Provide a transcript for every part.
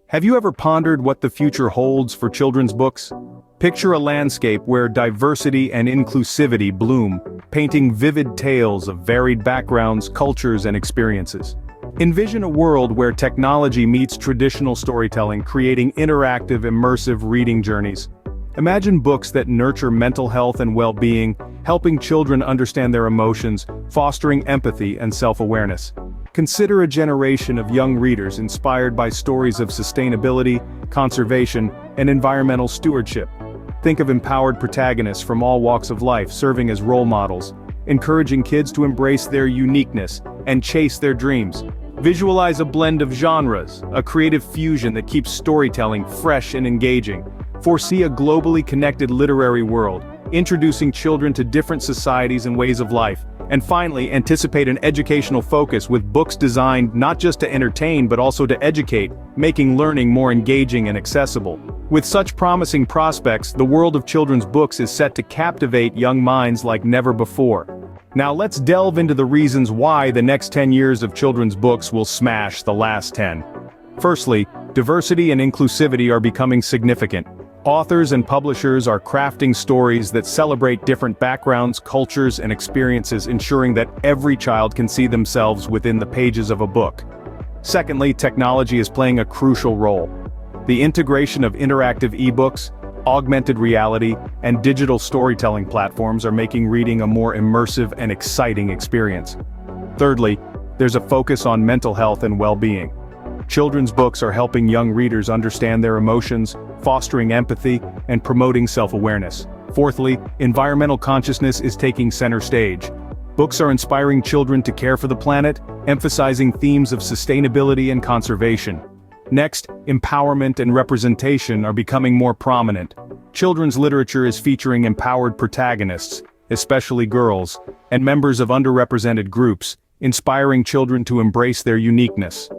Have you ever pondered what the future holds for children's books? Picture a landscape where diversity and inclusivity bloom, painting vivid tales of varied backgrounds, cultures, and experiences. Envision a world where technology meets traditional storytelling, creating interactive, immersive reading journeys. Imagine books that nurture mental health and well-being, helping children understand their emotions, fostering empathy and self-awareness. Consider a generation of young readers inspired by stories of sustainability, conservation, and environmental stewardship. Think of empowered protagonists from all walks of life serving as role models, encouraging kids to embrace their uniqueness and chase their dreams. Visualize a blend of genres, a creative fusion that keeps storytelling fresh and engaging. Foresee a globally connected literary world, introducing children to different societies and ways of life. And finally, anticipate an educational focus with books designed not just to entertain but also to educate, making learning more engaging and accessible. With such promising prospects, the world of children's books is set to captivate young minds like never before. Now let's delve into the reasons why the next 10 years of children's books will smash the last 10. Firstly, diversity and inclusivity are becoming significant. Authors and publishers are crafting stories that celebrate different backgrounds, cultures, and experiences, ensuring that every child can see themselves within the pages of a book. Secondly, technology is playing a crucial role. The integration of interactive ebooks, augmented reality, and digital storytelling platforms are making reading a more immersive and exciting experience. Thirdly, there's a focus on mental health and well-being. Children's books are helping young readers understand their emotions, fostering empathy, and promoting self-awareness. Fourthly, environmental consciousness is taking center stage. Books are inspiring children to care for the planet, emphasizing themes of sustainability and conservation. Next, empowerment and representation are becoming more prominent. Children's literature is featuring empowered protagonists, especially girls, and members of underrepresented groups, inspiring children to embrace their uniqueness.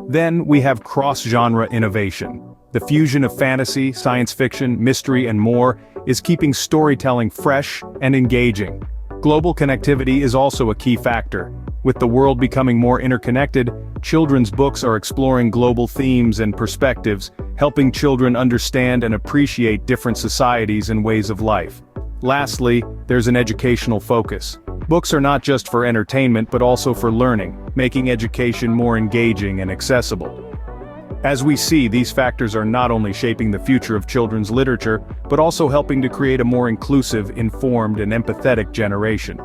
Then we have cross-genre innovation. The fusion of fantasy, science fiction, mystery, and more is keeping storytelling fresh and engaging. Global connectivity is also a key factor. With the world becoming more interconnected, children's books are exploring global themes and perspectives, helping children understand and appreciate different societies and ways of life. Lastly, there's an educational focus. Books are not just for entertainment but also for learning, making education more engaging and accessible. As we see, these factors are not only shaping the future of children's literature, but also helping to create a more inclusive, informed, and empathetic generation.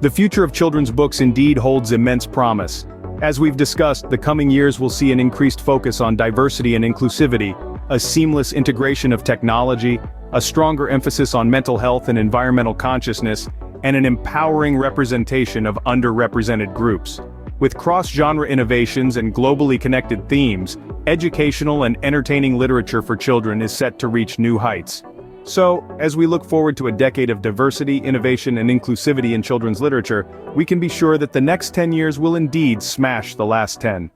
The future of children's books indeed holds immense promise. As we've discussed, the coming years will see an increased focus on diversity and inclusivity, a seamless integration of technology, a stronger emphasis on mental health and environmental consciousness, and an empowering representation of underrepresented groups. With cross-genre innovations and globally connected themes, educational and entertaining literature for children is set to reach new heights. So, as we look forward to a decade of diversity, innovation, and inclusivity in children's literature, we can be sure that the next 10 years will indeed smash the last 10.